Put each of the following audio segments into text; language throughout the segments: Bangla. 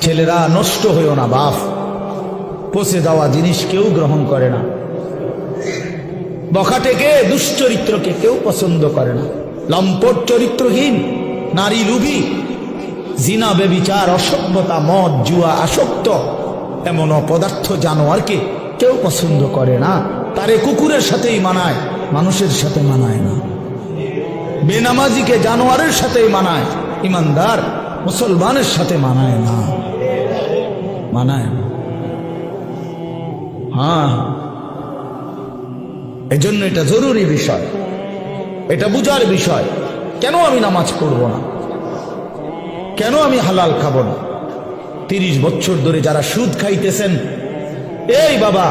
ছেলেরা নষ্ট হইও না বাপ, পচে যাওয়া জিনিস কেউ গ্রহণ করে না, বখাটেকে দুশ্চরিত্রকে কেউ পছন্দ করে না, লম্পট চরিত্রহীন নারী লুভী জিনা বেবিচার অসভ্যতা মদ জুয়া আসক্ত এমন অপদার্থ জানোয়ারকে কেউ পছন্দ করে না। তারে কুকুরের সাথেই মানায়, মানুষের সাথে মানায় না। বেনামাজিকে জানোয়ারের সাথেই মানায়, ইমানদার মুসলমানের সাথে মানায় না, মানায় না। হ্যাঁ, এজন্য এটা জরুরি বিষয়, এটা বুঝার বিষয়। কেন আমি নামাজ পড়ব না, কেন আমি হালাল খাবো না? 30 বছর ধরে যারা সুদ খাইতেছেন, এই বাবা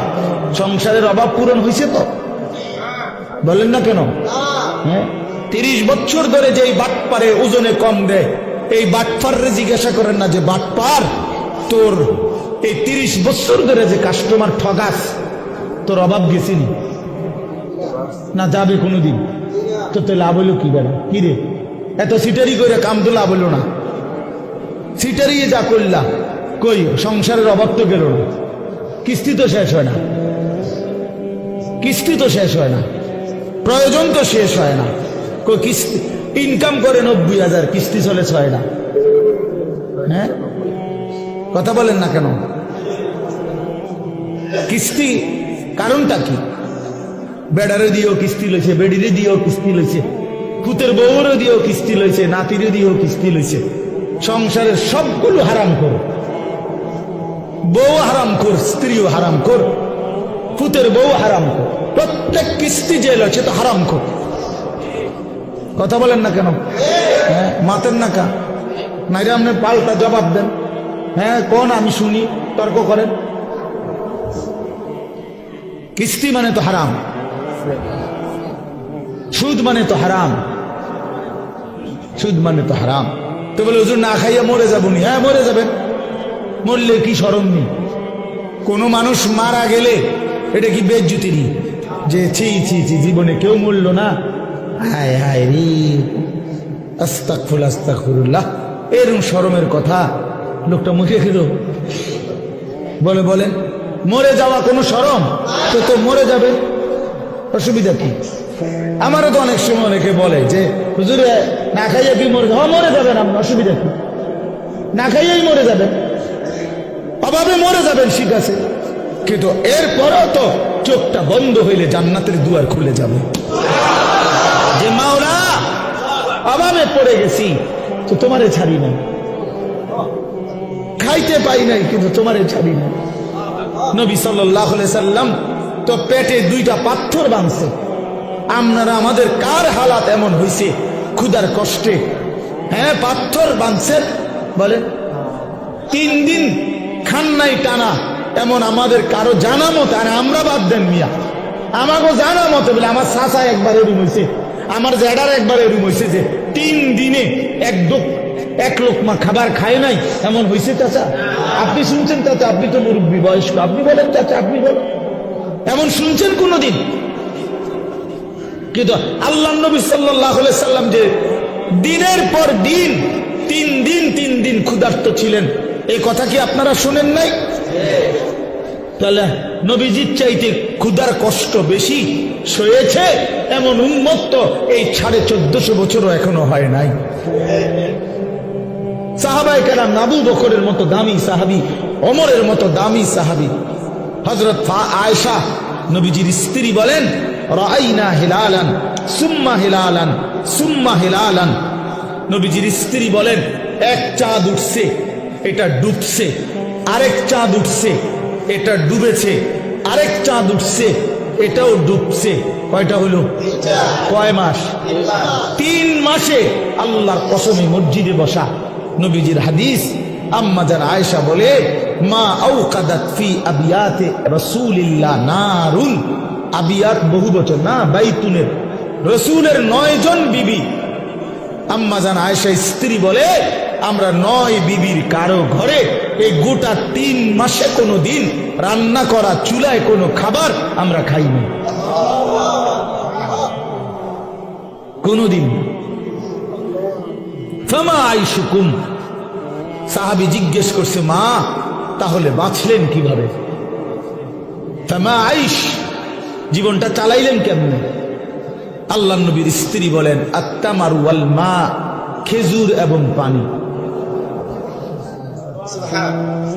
সংসারের অভাব পূরণ হয়েছে তো? বলেন না কেন? হ্যাঁ, 30 বছর ধরে যে বাটপারে ওজনে কম দেয়, এই বাটপারে জিজ্ঞাসা করেন না যে বাটপার তোর এই 30 বছর ধরে যে কাস্টমার ঠগাস, তোর অভাব গেছিনি না? যাবে কোনোদিন? তো লাভ হইলো কি বেড়া? কি রে এত সিটারি করে কাম তো লাভ হইল না, সিটারি যা করলা কই সংসারের অভাব তো গেল না, কিস্তি তো শেষ হয় না, কিস্তি তো শেষ হয় না, প্রয়োজন তো শেষ হয় না। কই কিস্তি ইনকাম করে 90,000, কিস্তি চলে 6 না। হ্যাঁ, কথা বলেন না কেন? কিস্তি কারণটা কি? বেড়ারে দিয়েও কিস্তি লইছে, বেডিরে দিয়েও কিস্তি লইছে, পুতের বউরে দিয়েও কিস্তি লইছে, নাতিরে দিয়েও কিস্তি লইছে। সংসারের সবগুলো হারাম কর, বউ হারাম কর, স্ত্রীও হারাম কর, পুতের বউ হারাম কর, প্রত্যেক কিস্তি যে লইছে তো হারাম কর। কথা বলেন না কেন? হ্যাঁ, মাতেন না কা নাইরে আপনি পাল্টা জবাব দেন। হ্যাঁ, কোন আমি শুনি, তর্ক করেন। কিস্তি মানে তো হারাম, সুদ মানে তো হারাম, সুদ মানে তো হারাম। তো বলে হুজুর না খাইয়া মরে যাবনি? হ্যাঁ, মরে যাবেন। মরলে কি শরম নেই? কোন মানুষ মারা গেলে এটা কি বেজ্জতি নেই যে ছি ছি ছি জীবনে কেউ মরল না, হায় হায় রে আস্তাগফিরুল্লাহ আস্তাগফিরুল্লাহ, এরকম শরমের কথা লোকটা মুখে খেল বলে? বলেন মরে যাওয়া কোনো শরম? তো মরে যাবে, অসুবিধা কি? আমারও তো অনেক সময় অনেকে বলে যে হুজুরে না খাইয়া কি মরে? হ্যাঁ, মরে যাবেন আপনি, অসুবিধা কি? না খাইয়াই মরে যাবেন, অভাবে মরে যাবেন, ঠিক আছে, কিন্তু এরপরও তো চোখটা বন্ধ হইলে জান্নাতের দুয়ার খুলে যাবে। যে মাওলা অভাবে পড়ে গেছি তো তোমারে ছাড়ি নাই, খাইতে পাই নাই কিন্তু তোমারে ছাড়ি নাই। নবী সাল্লাল্লাহু আলাইহি সাল্লাম তো পেটে 2টা পাথর বাঁধছে। আপনারা আমাদের কার হালাত এমন হয়েছে ক্ষুধার কষ্টে? হ্যাঁ, পাথর বাঁধছেন বলেন, 3 দিন খান নাই টানা, এমন আমাদের কারো জানা মতো, আর আমরা বাদ দেন মিয়া, আমাকে জানা মতো বলে আমার চাচা একবার এরুম হয়েছে, আমার জেডার একবার এরুম হয়েছে যে 3 দিনে এক লোকমা খাবার খায় নাই, এমন হয়েছে। চাচা আপনি শুনছেন? চাচা আপনি তো মুরব্বী বয়স্ক, আপনি বলেন চাচা, আপনি বলেন, এমন শুনছেন কোনদিন? কিন্তু আল্লাহ নবী সাল্লাল্লাহু আলাইহি সাল্লাম যে দিনের পর দিন 3 দিন ক্ষুধার্ত ছিলেন, এই কথা কি আপনারা শুনেন নাই? তাহলে নবীজির চাইতে ক্ষুধার কষ্ট বেশি সয়েছে এমন উম্মত এই 1450 বছরও এখনো হয় নাই। সাহাবায়ে কেরাম, আবু বকরের মতো দামি সাহাবী, ওমরের মতো দামি সাহাবী, হযরত আয়েশা নবীজির স্ত্রী বলেন, রাআইনা হিলালান সুম্মা হিলালান সুম্মা হিলালান। নবীজির স্ত্রী বলেন, এক চাঁদ উঠছে, এটা ডুবছে, আরেক চাঁদ উঠছে, এটা ডুবেছে, আরেক চাঁদ উঠছে, এটাও ডুবছে। কয়টা হলো? কয় মাস? 3 মাসে আল্লাহর কসমে মসজিদে বসা। নবীজির হাদিস, আম্মা জান আয়েশা বলে, মা আওকাদাত ফি আবিয়াতে রাসূলিল্লাহ নারুন। আবিয়াত বহু বচন না, বাইতুনের রাসূলের 9 জন বিবি। আম্মা জান আয়েশা স্ত্রী বলে, আমরা 9 বিবির কারো ঘরে এই গোটা 3 মাসে কোনো দিন রান্না করা চুলায় কোনো খাবার আমরা খাইনি, কোনদিন। ফামা আইশুকুম, সাহাবী জিজ্ঞেস করছে, মা তাহলে বাঁচলেন কিভাবে? ফামা আইশ, জীবনটা চালাইলেন কেমনে? আল্লাহ নবীর স্ত্রী বলেন, আত্তামারু ওয়াল মা, খেজুর এবং পানি।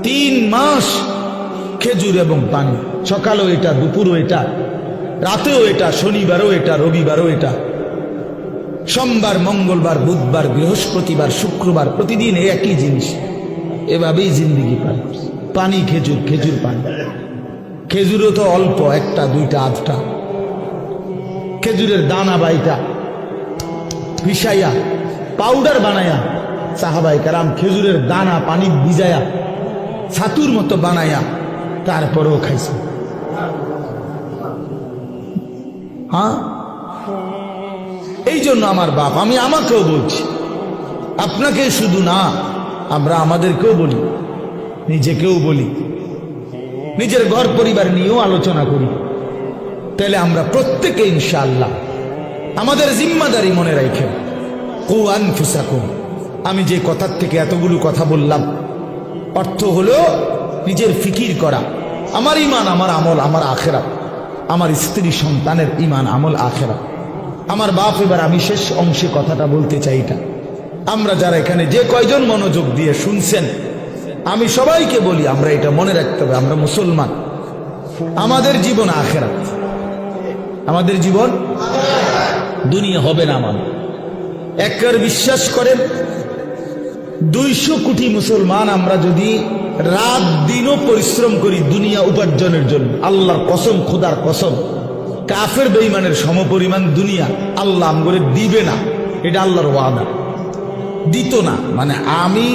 3 মাস খেজুর এবং পানি, সকালেও এটা, দুপুরও এটা, রাতেও এটা, শনিবারও এটা, রবিবারও এটা, সোমবার, মঙ্গলবার, বুধবার, বৃহস্পতিবার, শুক্রবার, প্রতিদিন একই জিনিস। এভাবেই জিন্দিগি পার। পানি, খেজুর, খেজুর, পানি। খেজুরও তো অল্প, 1টা 2টা 8টা। খেজুরের দানা বাইটা পিসাইয়া পাউডার বানায়া সাহাবায়ে কেরাম খেজুরের দানা পানি ভিজায়া ছাতুর মতো বানায়া তারপরেও খাইছে। হ্যাঁ, এই জন্য আমার বাপ, আমি আমাকেও বলছি, আপনাকে শুধু না, আমরা আমাদেরকেও বলি, নিজেকেও বলি, নিজের ঘর পরিবার নিয়েও আলোচনা করি। তাহলে আমরা প্রত্যেকে ইনশাআল্লাহ আমাদের জিম্মাদারি মনে রাখেন। কু আনফুসাকুম, আমি যে কথার থেকে এতগুলো কথা বললাম, অর্থ হলো নিজের ফিকির করা, আমার ইমান, আমার আমল, আমার আখেরাত, আমার স্ত্রী সন্তানের ইমান, আমল, আখেরাত, আমার বাপ। এবার আমি শেষ অংশে কথাটা বলতে চাই, এটা আমরা যারা এখানে যে কয়জন মনোযোগ দিয়ে শুনছেন, আমি সবাইকে বলি, আমরা এটা মনে রাখতে হবে, আমরা মুসলমান, আমাদের জীবন আখেরাত, আমাদের জীবন দুনিয়া হবে না। আমার একবার বিশ্বাস করেন, 200 কোটি মুসলমান আমরা যদি রাত দিনও পরিশ্রম করি দুনিয়া উপার্জনের জন্য, আল্লাহর কসম, খোদার কসম, কাফের বেঈমানের সমপরিমাণ দুনিয়া আল্লাহ আমগরে দিবে না। এটা আল্লাহর ওয়াদা, দিত না। মানে আমি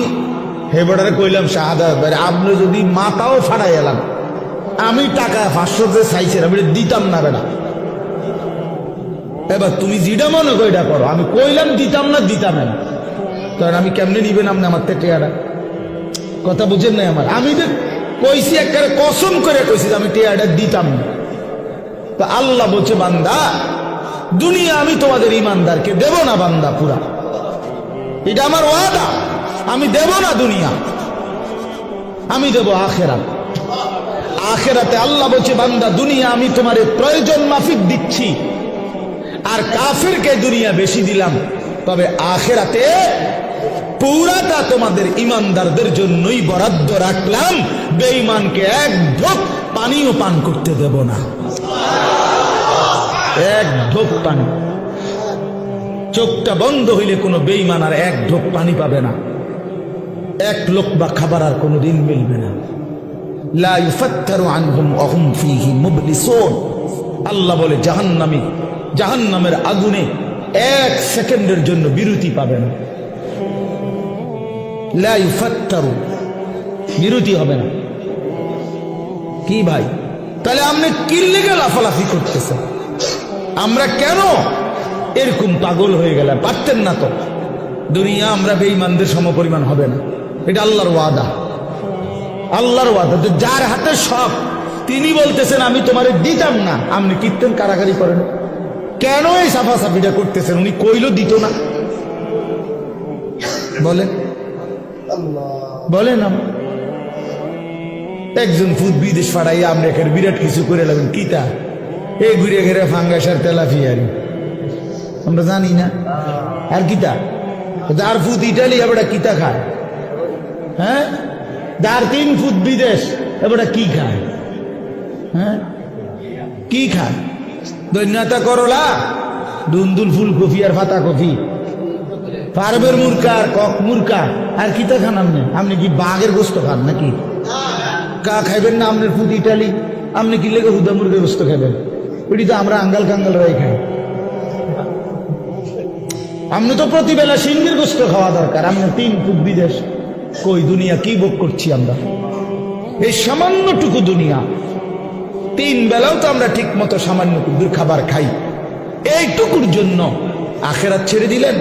হেবড়ারে কইলাম, শাহাদাত ভাই, আপনি যদি মাথাও ফাড়াই এলাম, আমি টাকা 500 চাইছিলাম, আমি দিতাম না বেটা। এবার তুমি যেটা মনে করো এটা করো, আমি কইলাম দিতাম না, দিতাম না, কারণ আমি কেমনে নিবেন আপনি আমার থেকে টেয়ারা? কথা বুঝেন নাই আমার? আমি যে কইছি, একবারে কসম করে কইছি আমি টেয়ারটা দিতাম না। তো আল্লাহ বলছে, বান্দা দুনিয়া আমি তোমাদের ইমানদারকে দেব না বান্দা, পুরা, এটা আমার ওয়াদা, আমি দেব না দুনিয়া, আমি দেব আখেরাত। আখেরাতে আল্লাহ বলছে, বান্দা দুনিয়া আমি তোমার প্রয়োজন মাফিক দিচ্ছি, আর কাফেরকে দুনিয়া বেশি দিলাম, তবে আখেরাতে পুরাটা তোমাদের ইমানদারদের জন্যই বরাদ্দ রাখলাম, বেঈমানকে এক ঢোক পানিও পান করতে দেব না, এক ঢোক পানি। চোখটা বন্ধ হইলে কোনো বেঈমান আর এক ঢোক পানি পাবে না, এক লোকমা খাবার আর কোনোদিন মিলবে না। লা ইউফাত্তারু আনহুম ওয়া হুম ফীহি মুবলিসুন। আল্লাহ বলে, জাহান্নামী জাহান্নামের আগুনে 1 সেকেন্ডের জন্য বিরতি পাবে না। লা ইউফাত্তারু, বিরতি হবে না। কি ভাই, তাহলে আপনি কি লেগে লাফালাফি করতেছেন? আমরা কেন এরকম পাগল হয়ে গেলাম? পারতেন না তো? দুনিয়া আমরা বেঈমানদের সমপরিমাণ হবে না, এটা আল্লাহর ওয়াদা, আল্লাহর ওয়াদা। তো যার হাতে সব, তিনি বলতেছেন আমি তোমারে দিতাম না, আপনি কীর্তন কারাগারি করেন কেন? এই সাফাসাফিটা করতেছেন, উনি কইল দিত না, বলেন বলেন। একজন ফুট বিদেশ ফাড়াইয়া আপনি এখানে বিরাট কিছু করে লাগবেন, কিতা এই ঘুরে ঘেরে ফাঙ্গাস আর তেলাফিয়ারি আমরা জানি না, আর কিতা যার ফুট ইটালি এবারে কিতা খায়? হ্যাঁ, যার 3 ফুট বিদেশ এবারে কি খায়? হ্যাঁ, কি খায়? দৈন্যতা করলা, দুন্দুল ফুলকপি আর পাতা কপি, পারবের মুরকা আর কক মুরকা, আর কিতা খান আপনি? আপনি কি বাঘের গোস্ত খান নাকি? কা খাইবেন না? আপনার ফুট ইটালি, আপনি কি লেগে হুদা মুরগের গোস্ত খাবেন? ওইটি তো আমরা আঙ্গাল কাঙ্গাল রাই খাই। আপনি তো প্রতিবেলা সিংহের গোস্ত খাওয়া দরকার, আপনি 3 ফুট বিদেশ। কই দুনিয়া কি ভোগ করছি আমরা? এই সামান্যটুকু দুনিয়া, 3 বেলাও তো আমরা ঠিক মতো সামান্য কুদুর খাবার খাই, এইটুকুর জন্য আখেরাত ছেড়ে দিলেন।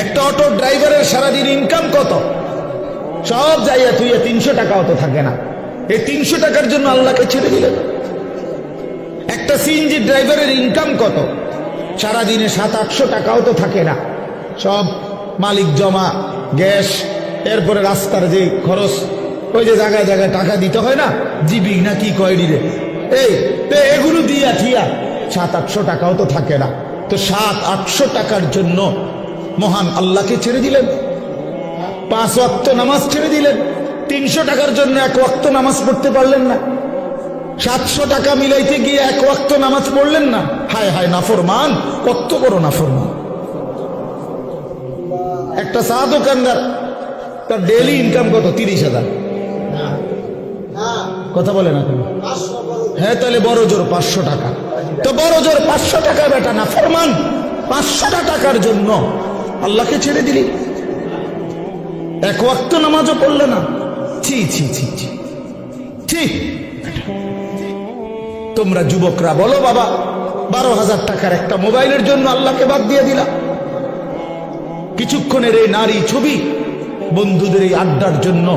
একটা অটো ড্রাইভারের সারাদিন ইনকাম কত? সব যাইয়া তুই 300 টাকাও তো থাকে না, এই 300 টাকার জন্য আল্লাহকে ছেড়ে দিলেন। একটা সিএনজি ড্রাইভারের ইনকাম কত? সারাদিনে 700-800 টাকাও তো থাকে না, সব মালিক জমা গ্যাস, এরপরে রাস্তার যে খরচ, ওই যে জায়গায় জায়গায় টাকা দিতে হয় না, জিবি না কি কয়ডি রে, এই তো এগুলো দিয়া ঠিয়া 700-800 টাকাও তো থাকে না। তো 700-800 টাকার জন্য মহান আল্লাহকে ছেড়ে দিলেন, 5 ওয়াক্ত নামাজ ছেড়ে দিলেন, 300 টাকার জন্য 1 ওয়াক্ত নামাজ পড়তে পারলেন না, 700 টাকা মিলাইতে গিয়ে 1 ওয়াক্ত নামাজ পড়লেন না। হায় হায় নাফরমান, কত বড় নাফরমান। একটা চা দোকানদার, তার ডেইলি ইনকাম কত? 30,000। কথা বলে না কেন? হ্যাঁ, তাহলে বড় জোর 500 টাকা। তো বড় জোর 500 টাকা বেটা নাফরমান, 500 টাকার জন্য আল্লাহকে ছেড়ে দিলি, 1 ওয়াক্ত নামাজও পড়লে না। ছি ছি ছি ছি ছি। তোমরা যুবকরা বলো বাবা, 12,000 টাকার একটা মোবাইলের জন্য আল্লাহকে বাদ দিয়ে দিলা। কিছুক্ষণের এই নারী ছবি, বন্ধুদের এই আড্ডার জন্য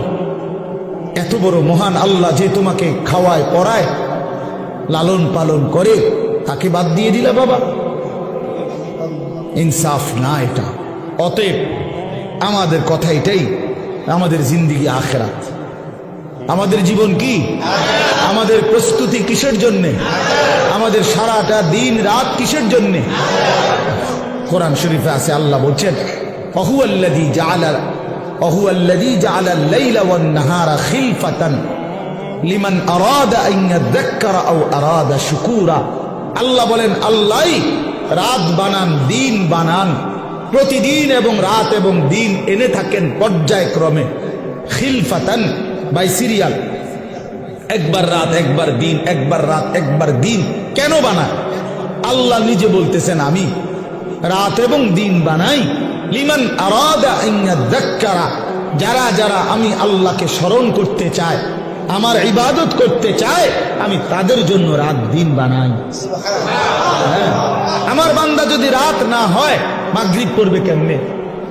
এত বড় মহান আল্লাহ যে তোমাকে খাওয়ায় পড়ায় লালন পালন করে, তাকে বাদ দিয়ে দিলা বাবা। ইনসাফ না এটা। অতএব আমাদের কথা এটাই, আমাদের জিন্দিগি আখিরাত, আমাদের জীবন কি, আমাদের প্রস্তুতি কিসের জন্যে, আমাদের সারাটা দিন রাত কিসের জন্যে। কোরআন শরীফে আছে, আল্লাহ বলছেন ওহুয়াল্লাযী জাআলা আল-লাইলা ওয়ান-নাহারা খিলফাতান লিমান আরাদা আন ইয়াযাক্কারা আও আরাদা শুকুরা। আল্লাহ বলেন, আল্লাহই রাত বানান, দিন বানান, প্রতিদিন এবং রাত এবং দিন এনে থাকেন পর্যায়ক্রমে। খিলফাতান বাই সিরিয়াল, একবার রাত একবার দিন, একবার রাত একবার দিন। কেন বানায়? আল্লাহ নিজে বলতেছেন, আমি রাত এবং দিন বানাই লিমান আরাদা আন ইয়াযাক্কারা, যারা যারা আমি আল্লাহকে স্মরণ করতে চায়, আমার ইবাদত করতে চায়, আমি তাদের জন্য রাত দিন বানাই। আমার বান্দা যদি রাত না হয়, মাগরিব পড়বে কেমনে?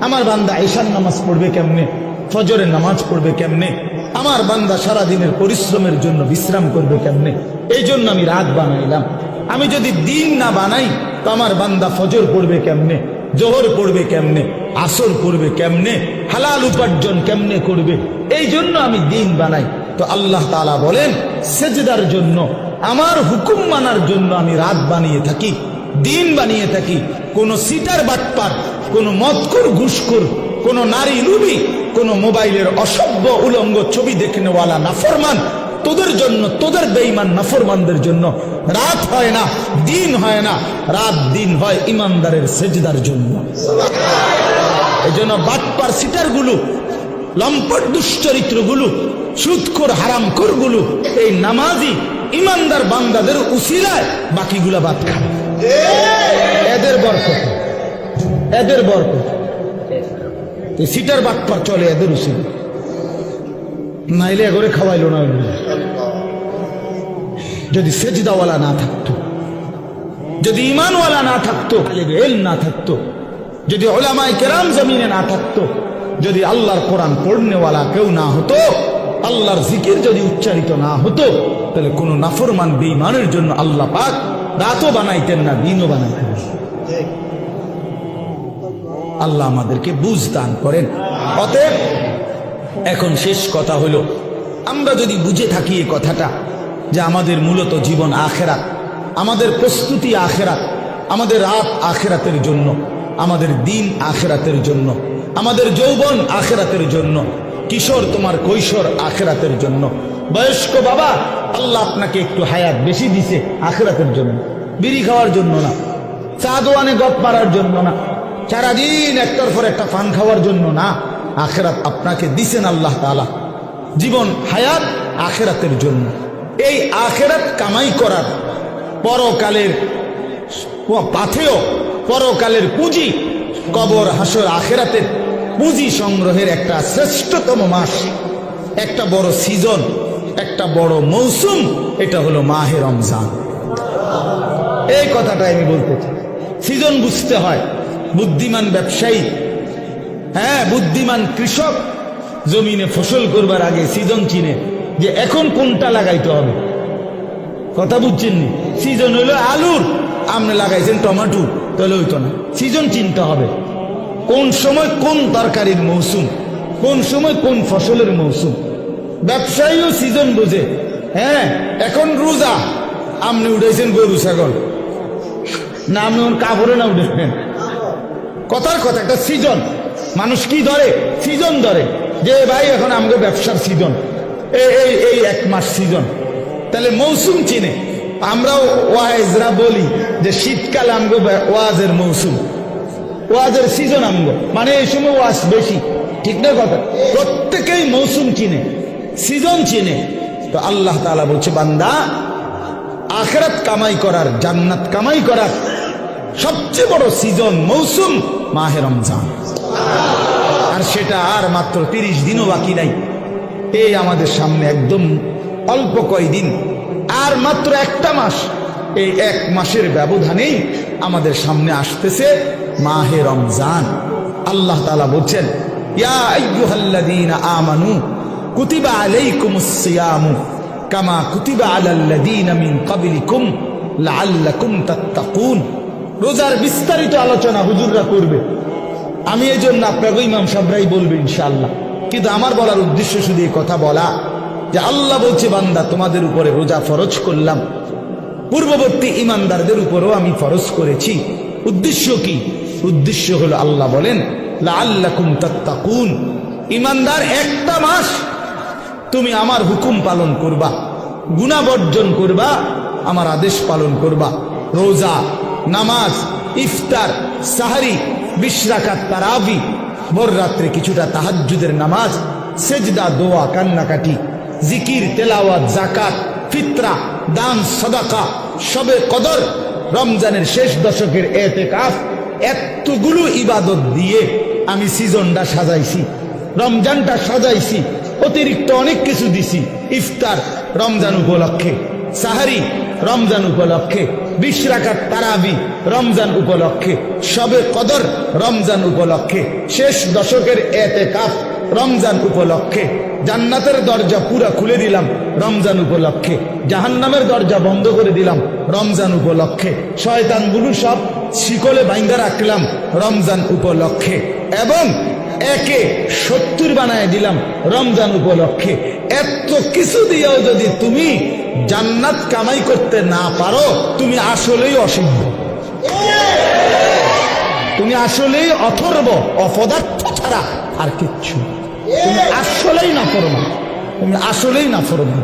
আমার বান্দা ঈশার নামাজ পড়বে কেমনে? ফজরের নামাজ পড়বে কেমনে? আমার বান্দা সারা দিনের পরিশ্রমের জন্য বিশ্রাম করবে কেমনে? এই জন্য আমি রাত বানাইলাম। আমি যদি দিন না বানাই, তো আমার বান্দা ফজর পড়বে কেমনে, জোহর পড়বে কেমনে, আসর পড়বে কেমনে, হালাল উপার্জন কেমনে করবে? এই জন্য আমি দিন বানাই। তো আল্লাহ তাআলা বলেন, সেজদার জন্য, আমার হুকুম মানার জন্য আমি রাত বানিয়ে থাকি, দিন বানিয়ে থাকি। কোন সিটার বাটপার, কোন মদখোর ঘুষখোর, কোন নারী লুবি, কোন মোবাইলের অসভ্য উলঙ্গ ছবি দেখনেওয়ালা নাফরমান, তোদের জন্য, তোদের বেঈমান নাফরমানদের জন্য রাত হয় না, দিন হয় না। রাত দিন হয় ইমানদারের সেজদার জন্য। এই জন্য বাটপার সিটার গুলো, লম্পট দুশ্চরিত্র গুলো, সুদখোর হারামখোর গুলো এই নামাজি ইমানদার বান্দাদের উসিলায় বাকিগুলা বাদ খায়। এদের বরকত, এদের বরকত। সিটার বাটপার চলে এদের উসিলা, নাইলে এগরে খাওয়াইল না। যদি সেজদাওয়ালা না থাকতো, যদি ইমানওয়ালা না থাকতো, ইলম না থাকতো, যদি উলামায়ে কেরাম জমিনে না থাকতো, যদি আল্লাহর কোরআন পড়নেওয়ালা কেউ না হতো, আল্লাহর জিকির যদি উচ্চারিত না হতো, তাহলে কোন নাফরমান বেঈমানের জন্য আল্লাহ পাক রাতও বানাইতেন না, দিনও বানাইতেন না। আল্লাহ আমাদেরকে বুঝ দান করেন। অতএব এখন শেষ কথা হলো, আমরা যদি বুঝে থাকি এই কথাটা, যে আমাদের মূলত জীবন আখেরাত, আমাদের প্রস্তুতি আখেরাত, আমাদের রাত আখেরাতের জন্য, আমাদের দিন আখেরাতের জন্য, আমাদের যৌবন আখেরাতের জন্য, কিশোর তোমার কৈশোর আখেরাতের জন্য, বয়স্ক বাবা আল্লাহ আপনাকে একটু হায়াত বেশি দিছে আখেরাতের জন্য, বিড়ি খাওয়ার জন্য না, চা দোয়ানে গপ মারার জন্য না, সারাদিন একটার পর একটা পান খাওয়ার জন্য না। আখেরাত আপনাকে দিছেন আল্লাহ তাআলা, জীবন হায়াত আখেরাতের জন্য। এই আখেরাত কামাই করার, পরকালের পাথেয়, পরকালের পুঁজি, কবর হাসর আখেরাতের পুঁজি সংগ্রহের একটা শ্রেষ্ঠতম মাস, একটা বড় সিজন, একটা বড় মৌসুম, এটা হলো মাহে রমজান। এই কথাটা আমি বলতে চাই। সিজন বুঝতে হয়। বুদ্ধিমান ব্যবসায়ী, হ্যাঁ বুদ্ধিমান কৃষক জমিনে ফসল করবার আগে সিজন চিনে, যে এখন কোনটা লাগাইতে হবে। কথা বুঝছেন নি? সিজন হইলো আলুর, আপনি লাগাইছেন টমেটো, তাহলে হইতো না। সিজন চিনতে হবে। কোন সময় কোন তরকারির মৌসুম, কোন সময় কোন ফসলের মৌসুম। ব্যবসায়ীও সিজন বুঝে। হ্যাঁ, এখন রোজা, আপনি উঠেছেন গরু ছাগল, না আপনি ওর কাপড়ে না উঠেছেন। কথার কথা, একটা সিজন। মানুষ কি ধরে? সিজন ধরে, যে ভাই এখন আমাকে ব্যবসার সিজন, এই 1 মাস সিজন। তাহলে মৌসুম চিনে। আমরাও ওয়াইজরা বলি যে শীতকাল আমগো ওয়াজের মৌসুম, ওয়াজের সিজন আমগো, মানে এই সময় ওয়াজ বেশি। ঠিক না কথা? প্রত্যেকেই মৌসুম চিনে, সিজন চিনে। তো আল্লাহ তাআলা বলছে, বান্দা, আখিরাত কামাই করার, জান্নাত কামাই করার সবচেয়ে বড় সিজন, মৌসুম মাহে রমজান। আর সেটা আর মাত্র 30 দিনও বাকি নাই। এই আমাদের সামনে একদম অল্প কয়দিন, আর মাত্র 1টা মাস। এই 1 মাসের ব্যবধানেই আমাদের সামনে আসতেছে মাহে রমজান। আল্লাহ তাআলা বলছেন, ইয়া আইয়ুহাল্লাযীনা আমানু কুতিবা আলাইকুমুস সিয়ামু কামা কুতিবা আলাল্লাযীনা মিন ক্বাবলিকুম লাআল্লাকুম তাত্তাকুন। রোজার বিস্তারিত আলোচনা হুজুররা করবে, আমি এই জন্য আপনাকে ইমাম সাহেবরাই বলবে ইনশাআল্লাহ। কিন্তু আমার বলার উদ্দেশ্য শুধু এই কথা বলা যে আল্লাহ বলছে, বান্দা, তোমাদের উপরে রোজা ফরজ করলাম, পূর্ববর্তী ইমানদারদের উপরও আমি ফরজ করেছি। উদ্দেশ্য কি? উদ্দেশ্য হলো, আল্লাহ বলেন, লাআল্লাকুম তাত্তাকুন। ইমানদার 1টা মাস তুমি আমার হুকুম পালন করবা, গুনাহ বর্জন করবা, আমার আদেশ পালন করবা। রোজা, নামাজ, ইফতার, সাহরি, 20 রাকাত তারাবি, ভোর রাত্রে কিছুটা তাহাজ্জুদের নামাজ, সেজদা, দোয়া, কান্নাকাটি, জিকির, তেলাওয়াত, যাকাত, ফিতরা, দান, সাদাকা, শবে কদর, রমজানের শেষ দশকের ইতিকাফ, এতগুলো ইবাদত দিয়ে আমি সিজনটা সাজাইছি, রমজানটা সাজাইছি। অতিরিক্ত অনেক কিছু দিছি। ইফতার রমজান উপলক্ষে, সাহারি রমজান উপলক্ষে, 20 রাকাত তারাবি রমজান উপলক্ষে, শবে কদর রমজান উপলক্ষে, শেষ দশকের ইতিকাফ রমজান উপলক্ষে। জান্নাতের দরজা পুরা খুলে দিলাম রমজান উপলক্ষে, জাহান্নামের দরজা বন্ধ করে দিলাম রমজান উপলক্ষে, শয়তানগুলো সব শিকলে বাইন্ধা রাখলাম রমজান উপলক্ষে, এবং একে 70 বানায় দিলাম রমজান উপলক্ষে। এত কিছু দিয়েও যদি তুমি জান্নাত কামাই করতে না পারো, তুমি আসলেই অসিদ্ধ, তুমি আসলেই অথর্ব, অপদার্থ ছাড়া আর কিচ্ছু। তুমি আসলেই নাফরমান, তুমি আসলেই নাফরমান।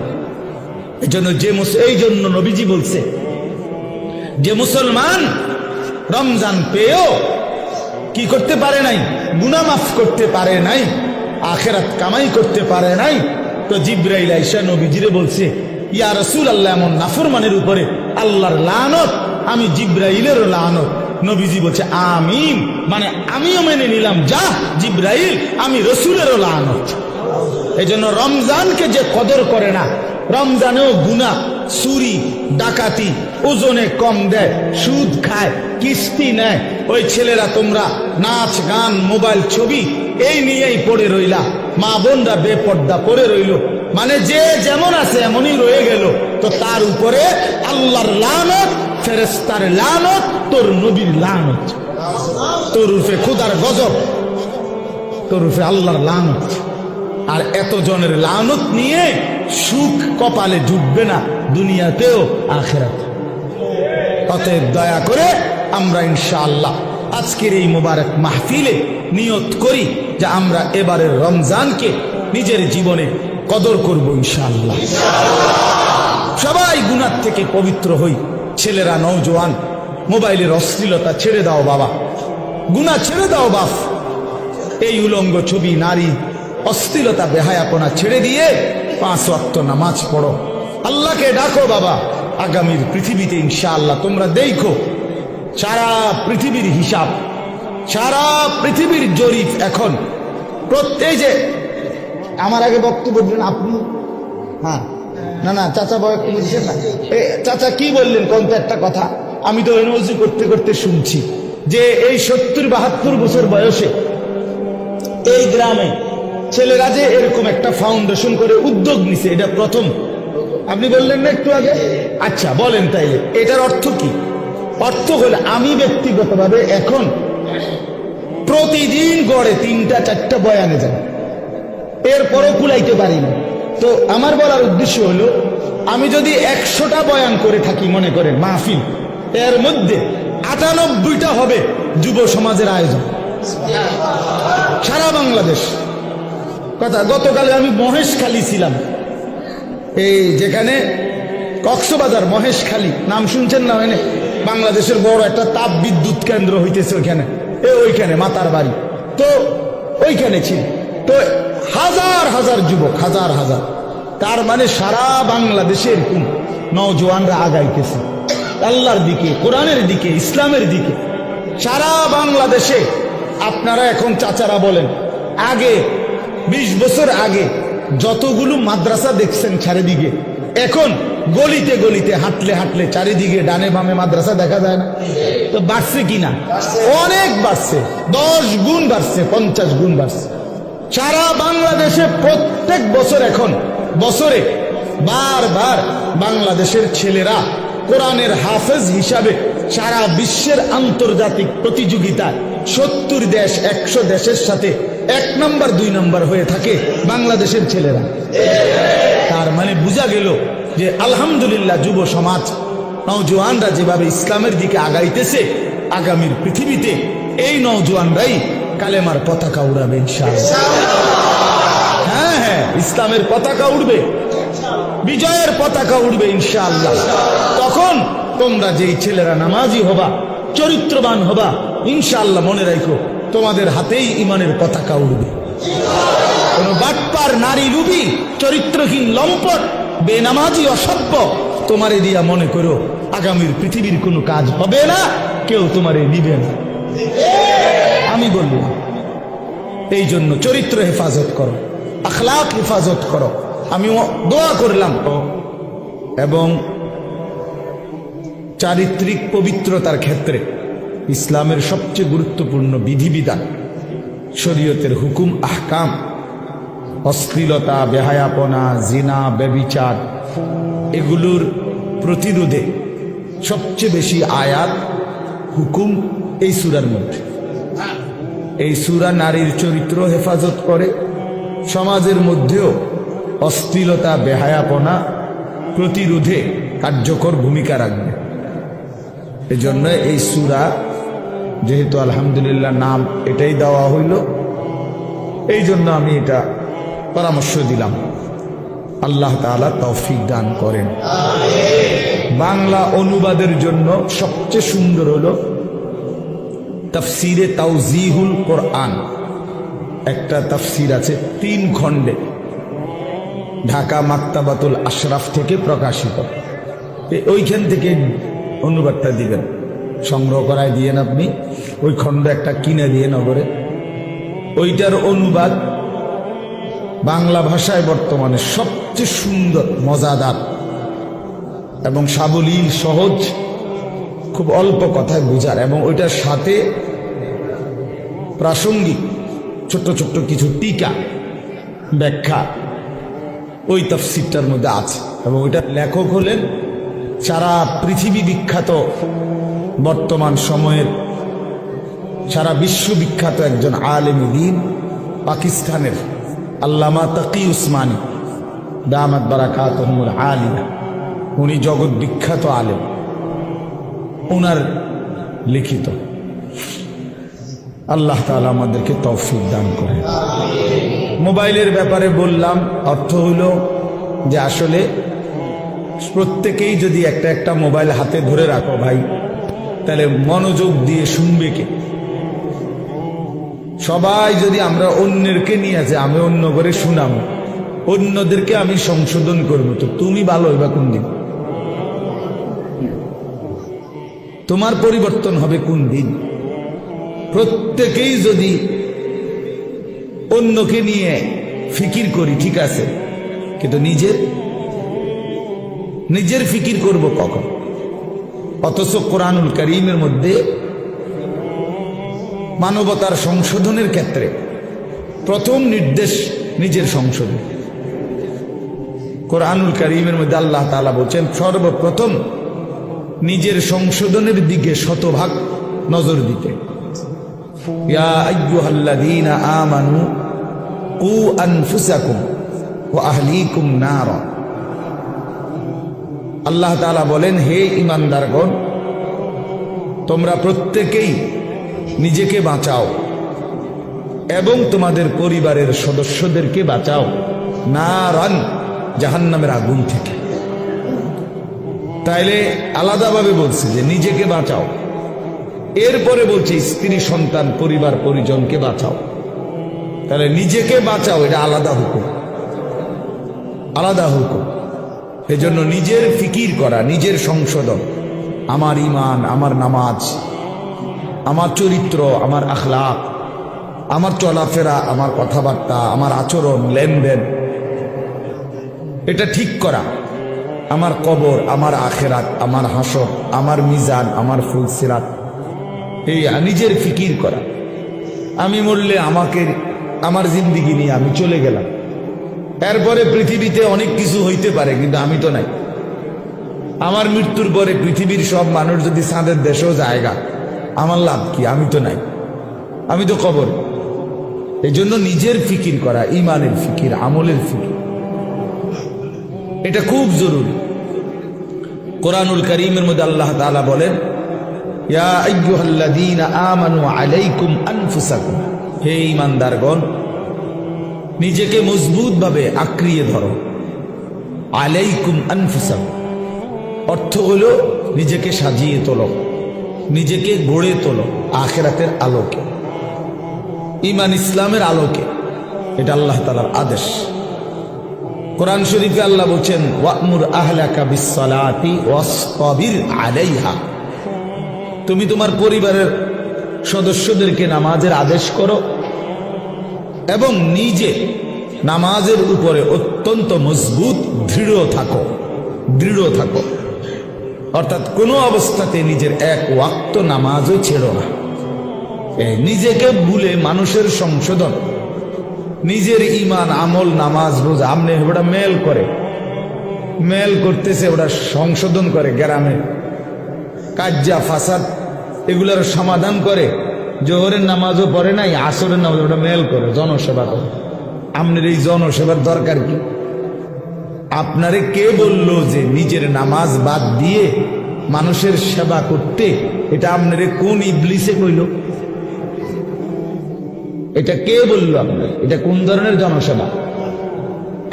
এই জন্য নবীজি বলছে, যে মুসলমান রমজান পেয়েও কি করতে পারে নাই, গুনাহ মাফ করতে পারে নাই, আখিরাত কামাই করতে পারে নাই, তো জিবরাইল আইসা নবীজিরে বলছে, ইয়া রাসূলুল্লাহ, এমন নাফরমানের উপরে আল্লাহর লানত, আমি জিবরাইলের লানত। নবীজি বলছে আমিন, মানে আমিও মেনে নিলাম, যা জিবরাইল, আমি রাসূলেরও লানত। এই জন্য রমজানকে যে কদর করে না, রমজানেও গুনাহ, চুরি, ডাকাতি, ওজনে কম দেয়, সুদ খায়, কিস্তি নেয়, ওই ছেলেরা তোমরা নাচ গান, মোবাইল, ছবি এই নিয়েই পড়ে রইলা, মা বোনরা বেপর্দা পড়ে রইল, মানে যে যেমন আছে এমনই রয়ে গেল। তো তার উপরে আল্লাহর লানত, ফেরেশতার লানত, তোর নবীর লানত, তোর উপরে খোদার গজব, তোর উপরে আল্লাহর লানত। আর এত জনের লানত নিয়ে সুখ কপালে জুটবে না, দুনিয়াতেও আখিরাতে। অতএব দয়া করে আমরা ইনশাআল্লাহ আজকের এই মুবারক মাহফিলে নিয়ত করি যে আমরা এবারের রমজানকে নিজের জীবনে কদর করব ইনশাআল্লাহ। সবাই গুনাহ থেকে পবিত্র হই। ছেলেরা, নওজোয়ান, মোবাইলের অশ্লীলতা ছেড়ে দাও বাবা, গুনাহ ছেড়ে দাও বাপ, এই উলঙ্গ ছবি, নারী, অশ্লীলতা, বেহায়াপনা ছেড়ে দিয়ে 5 ওয়াক্ত নামাজ পড়ো, আল্লাহকে ডাকো বাবা। আগামীর পৃথিবীতে ইনশাআল্লাহ তোমরা দেখো, সারা পৃথিবীর হিসাব, সারা পৃথিবীর জরিপ এখন প্রত্যেক, যে আমার আগে বক্তব্য দিলেন আপনি, হ্যাঁ, না চাচা বক্তব্য দিচ্ছেন না, চাচা কি বললেন কোন তো একটা কথা, আমি তো এনওজি করতে করতে শুনছি যে এই 70-72 বছর বয়সে এই গ্রামে ছেলেরা যে এরকম একটা ফাউন্ডেশন করে উদ্যোগ নিছে, এটা প্রথম। আপনি বললেন না একটু আগে? আচ্ছা বলেন, তাইলে এটার অর্থ কি? অর্থ হলো, আমি ব্যক্তিগতভাবে এখন প্রতিদিন গড়ে 3টা-4টা বয়ানে যায়, এরপরও কুলাইতে পারি না। তো আমার বলার উদ্দেশ্য হলো, আমি যদি 100টা বয়ান করে থাকি মনে করেন মাহফিল, এর মধ্যে 98টা হবে যুব সমাজের আয়োজন সারা বাংলাদেশ। কথা, গতকালে আমি মহেশখালী ছিলাম, এই যেখানে কক্সবাজার মহেশখালী নাম শুনছেন না? মানে বাংলাদেশের বড় একটা তাপ বিদ্যুৎ কেন্দ্র হইতেছে ওইখানে, ওইখানে মাতার বাড়ি, তো ওইখানে ছিল। তো হাজার হাজার যুবক, হাজার হাজার, তার মানে সারা বাংলাদেশের কোন নওজোয়ানরা আগাইতেছে আল্লাহর দিকে, কোরআনের দিকে, ইসলামের দিকে। সারা বাংলাদেশে আপনারা এখন চাচারা বলেন, আগে 20 বছর আগে যতগুলো মাদ্রাসা দেখছেন চারিদিকে, এখন গলিতে গলিতে হাঁটলে হাঁটলে চারিদিকে ডানে বামে মাদ্রাসা দেখা যায় না? তো বাড়ছে কিনা? অনেক বাড়ছে, 10 গুণ বাড়ছে, 50 গুণ বাড়ছে। সারা বাংলাদেশে প্রত্যেক বছর, এখন বছরে বারবার বাংলাদেশের ছেলেরা কোরআনের হাফেজ হিসাবে সারা বিশ্বের আন্তর্জাতিক প্রতিযোগিতায় 70 দেশ 100 দেশের সাথে 1 নম্বর 2 নম্বর হয়ে থাকে বাংলাদেশের ছেলেরা। তার মানে বোঝা গেল যে আলহামদুলিল্লাহ যুব সমাজ, নওজোয়ানরা যেভাবে ইসলামের দিকে আগাইতেছে, আগামীর পৃথিবীতে এই নওজোয়ানরাই কালেমার পতাকা উড়াবে ইনশাআল্লাহ। হ্যাঁ হ্যাঁ, ইসলামের পতাকা উড়বে, বিজয়ের পতাকা উড়বে ইনশাআল্লাহ। তখন তোমরা যেই ছেলেরা নামাজি হবা, চরিত্রবান হবা, ইনশাআল্লাহ মনে রাখো তোমাদের হাতেই ইমানের পতাকা উড়বে। কোন বাটপার, নারী লুবি, চরিত্রহীন, লম্পট, বেনামাজি, অসভ্য তোমারে দিয়া মনে করো আগামীর পৃথিবীর কোনো কাজ হবে না, কেউ তোমারে নিবে না। আমি বলবো, এই জন্য চরিত্র হেফাজত করো, আখলাক হেফাজত করো। আমি দোয়া করলাম, এবং চারিত্রিক পবিত্রতার ক্ষেত্রে ইসলামের সবচেয়ে গুরুত্বপূর্ণ বিধিবিধান, শরীয়তের হুকুম আহকাম, অশ্লীলতা, বেহায়াপনা, জিনা, ব্যভিচার, এগুলোর প্রতিরোধে সবচেয়ে বেশি আয়াত, হুকুম এই সূরার মধ্যে। এই সূরা নারীর চরিত্র হেফাজত করে, সমাজের মধ্যেও অশ্লীলতা, বেহায়াপনা প্রতিরোধে কার্যকর ভূমিকা রাখবে। এজন্য এই সূরা, যেহেতু আলহামদুলিল্লাহ নাম এটাই দেওয়া হইল, এই জন্য আমি এটা পরামর্শ দিলাম। আল্লাহ তাআলা তৌফিক দান করেন। বাংলা অনুবাদের জন্য সবচেয়ে সুন্দর হলো তাফসিরে তাওজিহুল কোরআন, একটা তাফসির আছে 3 খণ্ডে, ঢাকা মাকতাবাতুল আশরাফ থেকে প্রকাশিত। ওইখান থেকে অনুবাদটা দিবেন, সংগ্রহ করায় দিয়েন আপনি, ওই খণ্ড একটা কিনে দিয়ে নগরে। ওইটার অনুবাদ বাংলা ভাষায় বর্তমানে সবচেয়ে সুন্দর, মজাদার এবং সাবলীল, সহজ, খুব অল্প কথায় বোঝার, এবং ওইটার সাথে প্রাসঙ্গিক ছোট্ট ছোট্ট কিছু টিকা, ব্যাখ্যা ওই তাফসীরটার মধ্যে আছে। এবং ওইটার লেখক হলেন সারা পৃথিবী বিখ্যাত, বর্তমান সময়ের সারা বিশ্ববিখ্যাত একজন আলেম দ্বীন, পাকিস্তানের আল্লামা তাকি উসমানী দামাত বারাকাতুহুল আলিয়া। উনি জগৎ বিখ্যাত আলেম, ওনার লিখিত। আল্লাহ তাআলা আমাদেরকে তৌফিক দান করেন। মোবাইলের ব্যাপারে বললাম, অর্থ হইল যে আসলে প্রত্যেকেই যদি একটা একটা মোবাইল হাতে ধরে রাখো ভাই, তাহলে মনোযোগ দিয়ে শুনবে কে? সবাই যদি আমরা অন্যকে নিয়ে আছে, আমি অন্য করে শুনাবো, অন্যদেরকে আমি সংশোধন করবো, তো তুমি ভালো হইবা কোন দিন? তোমার পরিবর্তন হবে কোন দিন? প্রত্যেকেই যদি অন্যকে নিয়ে ফিকির করি, ঠিক আছে, কিন্তু নিজের ফিকির করব কখন? অথচ কোরআনুল কারীমের মধ্যে মানবতার সংশোধনের ক্ষেত্রে প্রথম নির্দেশ নিজের সংশোধন। কোরআনুল কারীমের মধ্যে আল্লাহ তাআলা বলছেন, সর্বপ্রথম নিজের সংশোধনের দিকে 100% নজর দিতে। ইয়া আইয়ুহাল্লাযীনা আমানু কু আনফুসাকুম ওয়া আহলিকুম নারা। আল্লাহ তাআলা বলেন, হে ঈমানদারগণ, তোমরা প্রত্যেকেই নিজেকে বাঁচাও এবং তোমাদের পরিবারের সদস্যদেরকে বাঁচাও নারান, জাহান্নামের আগুন থেকে। তাইলে আলাদাভাবে বলছে যে নিজেকে বাঁচাও, এরপরে বলছে স্ত্রী সন্তান পরিবার পরিজনকে বাঁচাও। তাহলে নিজেকে বাঁচাও, এটা আলাদা হুকুম, আলাদা হুকুম। এজন্য নিজের ফিকির করা, নিজের সংশোধন, আমার ঈমান, আমার নামাজ, আমার চরিত্র, আমার আখলাক, আমার চলাফেরা, আমার কথাবার্তা, আমার আচরণ, লেনদেন, এটা ঠিক করা। আমার কবর, আমার আখেরাত, আমার হাসর, আমার মিজান, আমার ফুলসিরাত, এই নিজের ফিকির করা। আমি মরলে আমাকে, আমার জিন্দিগি নিয়ে আমি চলে গেলাম, এরপরে পৃথিবীতে অনেক কিছু হইতে পারে, কিন্তু আমি তো নাই। আমার মৃত্যুর পরে পৃথিবীর সব মানুষ যদি চাঁদের দেশেও জায়গা, আমার লাভ কি? আমি তো নাই, আমি তো কবর। এই জন্য নিজের ফিকির করা, ইমানের ফিকির, আমলের ফিকির, এটা খুব জরুরি। কোরআনুল কারীমের মধ্যে আল্লাহ তাআলা বলেন, ইয়া আইয়ুহাল্লাযীনা আমানু আলাইকুম আনফুসাকুম, হে ঈমানদারগণ, নিজেকে মজবুতভাবে আঁকড়িয়ে ধরো। আলাইকুম আনফুসাকুম অর্থ হলো নিজেকে সাজিয়ে তোলো, নিজেকে গড়ে তোলো আখিরাতের আলোকে, ঈমান ইসলামের আলোকে। এটা আল্লাহ তাআলার আদেশ। কোরআন শরীফে আল্লাহ বলছেন, ওয়া'মুর আহলাকা বিস-সালাতি ওয়াসতাবির আলাইহা, তুমি তোমার পরিবারের সদস্যদেরকে নামাজের আদেশ করো এবং নিজে নামাজের উপরে অত্যন্ত মজবুত দৃঢ় থাকো, দৃঢ় থাকো। অর্থাৎ কোনো অবস্থাতে নিজের এক ওয়াক্ত নামাজও ছেড়ো না। নিজেকে ভুলে মানুষের সংশোধন, নিজের ঈমান, আমল, নামাজ, রোজা, আমনে ওটা মেল করে, মেল করতেছে, ওটা সংশোধন করে, গ্রামে কাজ্জা ফাসাদ এগুলোর সমাধান করে। জোহরের নামাজও পড়ে নাই, আসরের নামাজ ওটা মেল করে, জনসেবা করে। আপনার এই জনসেবার দরকার কি? আপনারে কে বলল যে নিজের নামাজ বাদ দিয়ে মানুষের সেবা করতে? এটা আপনারে কোন ইবলিসে কইল? এটা কে বলল আপনার? এটা কোন ধরনের জনসেবা?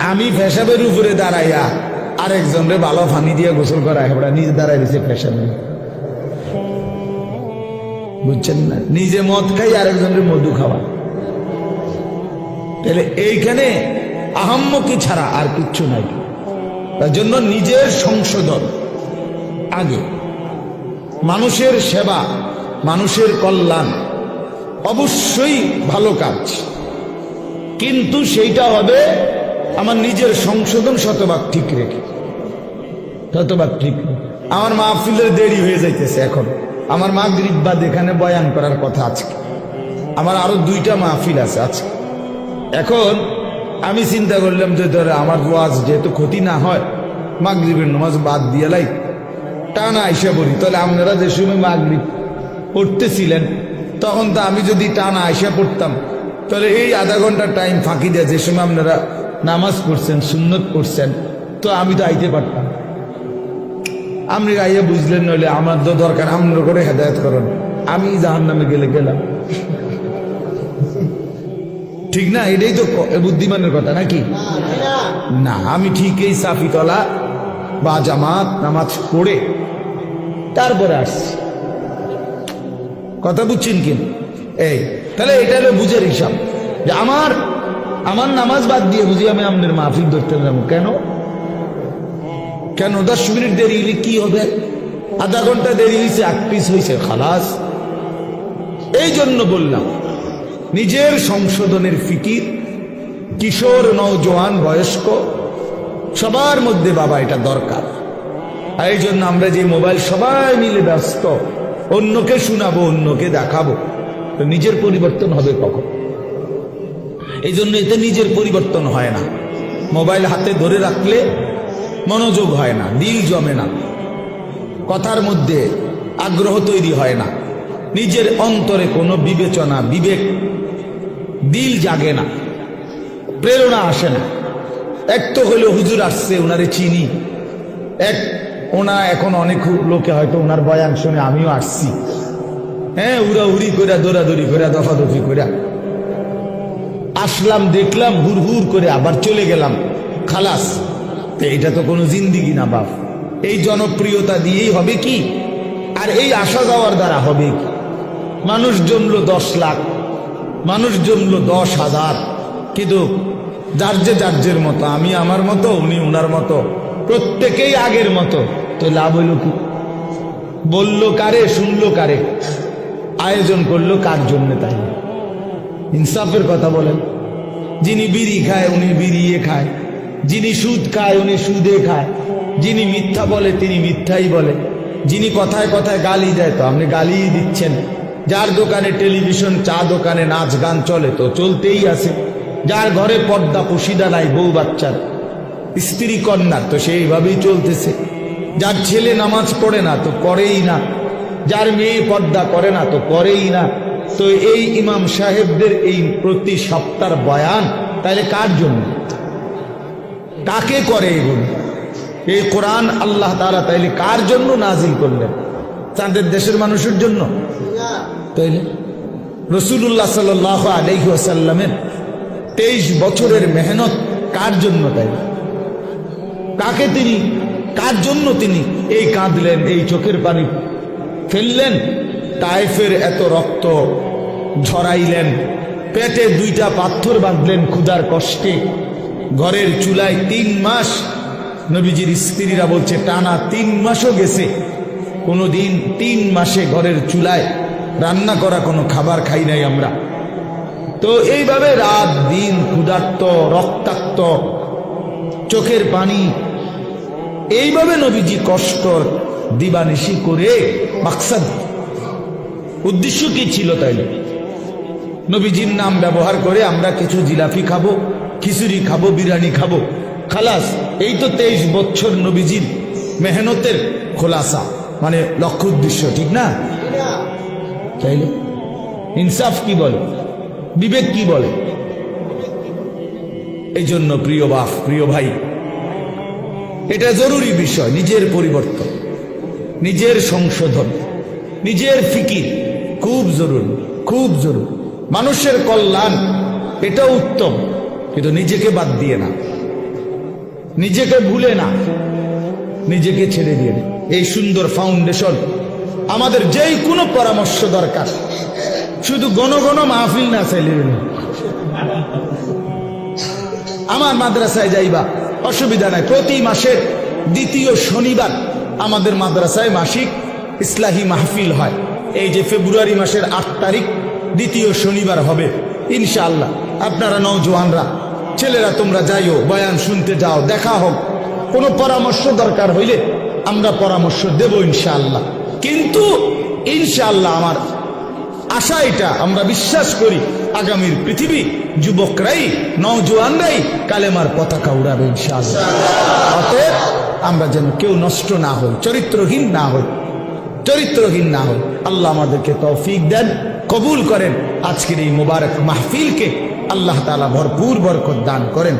আমি পেশাবের উপরে দাঁড়াইয়া আরেকজনরে ভালো পানি দিয়ে গোসল করা, ওটা নিজে দাঁড়াই দিয়েছে পেশাবে, বুঝছেন না? নিজে মদ খাই, আরেকজনের মধু খাওয়া। তাহলে এইখানে আহাম্মকি ছাড়া আর কিচ্ছু নাই। তার জন্য নিজের সংশোধন আগে, মানুষের সেবা, মানুষের কল্যাণ অবশ্যই ভালো কাজ, কিন্তু সেইটা হবে আমার নিজের সংশোধন শতভাগ ঠিক রেখে, শতভাগ ঠিক। আমার মাহফিলের দেরি হয়ে যাইতেছে, এখন আমার মাগরিব বাদ এখানে বয়ান করার কথা আজকে, আমার আরো 2টা মাহফিল আছে আজকে। এখন আমি চিন্তা করলাম যে ধরে আমার ওয়াজ যেহেতু ক্ষতি না হয়, মাগরিবের নামাজ বাদ দিয়ে লাই, টানা আইসা পড়ি। তাহলে আপনারা যে সময় মাগরিব পড়তেছিলেন তখন তো আমি যদি টানা আইসা পড়তাম, তাহলে এই আধা ঘন্টা টাইম ফাঁকি দেয় যে সময় আপনারা নামাজ পড়ছেন, সুন্নত পড়ছেন, তো আমি তো আইতে পারতাম। আপনি আইয়া বুঝলেন, নইলে আমার তো দরকার আপনার করে হেদায়েত করেন, আমি জাহান্নামে গেলে গেলাম, ঠিক না? এটাই তো বুদ্ধিমানের কথা, নাকি না? আমি ঠিক এই সাফিতলা বা জামাত নামাজ পড়ে তারপরে আসছি, কথা বুঝছেন কি? এই তাহলে এটা হলো বুঝের হিসাব যে আমার নামাজ বাদ দিয়ে বুঝি আমি আপনার মাহফিল ধরতে যাবো কেন? কেন 10 মিনিট দেরি হলে কি হবে? আধা ঘন্টা দেরি হয়েছে, 8 পিস হয়েছে, খালাস। এই জন্য বললাম নিজের সংশোধনের ফিকির কিশোর, নওজোয়ান, বয়স্ক সবার মধ্যে বাবা এটা দরকার। আর এই জন্য আমরা যে মোবাইল সবাই মিলে ব্যস্ত, অন্যকে শোনাবো, অন্যকে দেখাবো, তো নিজের পরিবর্তন হবে কখন? এই জন্য এতে নিজের পরিবর্তন হয় না। মোবাইল হাতে ধরে রাখলে মনোযোগ হয় না, দিল জমে না, কথার মধ্যে আগ্রহ তৈরি হয় না, নিজের অন্তরে কোনো বিবেচনা, বিবেক, দিল জাগে না, প্রেরণা আসে না। এক তো হইলো হুজুর আসছে, ওনারে চিনি, এক ওনা এখন অনেক লোকে হয়তো ওনার বয়ান শুনে আমিও আসছি, হ্যাঁ, উড়াউড়ি করে, দৌড়াদৌড়ি করে, দফাদফি করে আসলাম, দেখলাম, হুর হুর করে আবার চলে গেলাম, খালাস। তো এটা তো কোনো জিন্দিগি না বাপ। এই জনপ্রিয়তা দিয়েই হবে কি, আর এই আসা যাওয়ার দ্বারা হবে কি? মানুষ জমলো 10 লাখ, মানুষ জমলো 10,000, কিন্তু যার মতো, আমি আমার মতো, উনি উনার মতো, প্রত্যেকেই আগের মতো। তো লাভ হইল কি? বললো কারে, শুনলো কারে, আয়োজন করলো কার জন্য? তাই ইনসাফের কথা বলেন। যিনি বিড়ি খায় উনি বিড়িয়ে খায়, যিনি সুদ খায় উনি সুদে খায়, যিনি মিথ্যা বলে তিনি মিথ্যাই বলে, যিনি কথায় কথায় গালি দেয় তো আপনি গালিই দিচ্ছেন, যার দোকানে টেলিভিশন, চা দোকানে নাচ গান চলে তো চলতেই আছে, যার ঘরে পর্দা পশিদা নাই, বউ বাচ্চার, স্ত্রী কন্যা, তো সেইভাবেই চলতেছে। যার ছেলে নামাজ পড়ে না তো পড়েই না, যার মেয়ে পর্দা করে না তো করেই না। তো এই ইমাম সাহেবদের এই প্রতি সপ্তাহ বয়ান তাহলে কার জন্য, কাকে করে এগুলো? এই কোরআন আল্লাহ তাআলা তাইলে কার জন্য নাজিল করলেন? তাদের দেশের মানুষের জন্য? তাইলে রাসূলুল্লাহ সাল্লাল্লাহু আলাইহি ওয়াসাল্লামের 23 বছরের মেহনত কার জন্য? তাই কাকে তিনি, কার জন্য তিনি এই কাঁদলেন, এই চোখের পানি ফেললেন, তায়েফের এত রক্ত ঝরাইলেন, পেটে 2টা পাথর বাঁধলেন ক্ষুধার কষ্টে, ঘরের চুলায় 3 মাস, নবীজির স্ত্রীরা বলছে টানা 3 মাসও গেছে, কোনোদিন 3 মাসে ঘরের চুলায় রান্না করা কোনো খাবার খাই নাই আমরা। তো এইভাবে রাত দিন ক্ষুধার্ত, রক্তাক্ত, চোখের পানি, এইভাবে নবীজি কষ্ট দিবানিশি করে, মাকসাদ, উদ্দেশ্য কি ছিল? তাইলে নবীজির নাম ব্যবহার করে আমরা কিছু জিলাপি খাবো, খিচুড়ি খাবো, বিরিয়ানি খাবো, খালাস। এই তো 23 বছর নবীজির মেহনতের খোলাসা, মানে লক্ষ্য উদ্দেশ্য, ঠিক না? তাইলে ইনসাফ কি বলে, বিবেক কি বলে? এই জন্য প্রিয় বাপ, প্রিয় ভাই, এটা জরুরি বিষয়। নিজের পরিবর্তন, নিজের সংশোধন, নিজের ফিকির খুব জরুরি, খুব জরুরি। মানুষের কল্যাণ এটা উত্তম, কিন্তু নিজেকে বাদ দিয়ে না, নিজেকে ভুলে না, নিজেকে ছেড়ে দিয়ে না। এই সুন্দর ফাউন্ডেশন আমাদের যেই কোনো পরামর্শ দরকার, শুধু ঘন ঘন মাহফিল না চাইলে, আমার মাদ্রাসায় যাইবা অসুবিধা নাই, প্রতি মাসের 2য় শনিবার আমাদের মাদ্রাসায় মাসিক ইসলাহি মাহফিল হয়। এই যে ফেব্রুয়ারি মাসের 8 তারিখ 2য় শনিবার হবে ইনশাআল্লাহ। আপনারা নওজোয়ানরা, ছেলেরা তোমরা যাইও, বয়ান শুনতে যাও, দেখা হোক, কোনো পরামর্শ দরকার হইলে আমরা পরামর্শ দেব ইনশাআল্লাহ। কিন্তু ইনশাআল্লাহ আমার আশা এটা, আমরা বিশ্বাস করি আগামীর পৃথিবী যুবকরাই, নওজোয়ানরাই কালেমার পতাকা উড়াবে ইনশাআল্লাহ। অতএব আমরা যেন কেউ নষ্ট না হই, চরিত্রহীন না হই, চরিত্রহীন না হই। আল্লাহ আমাদেরকে তৌফিক দেন, কবুল করেন। আজকের এই মুবারক মাহফিলকে আল্লাহ তাআলা ভরপুর বরকত দান করেন।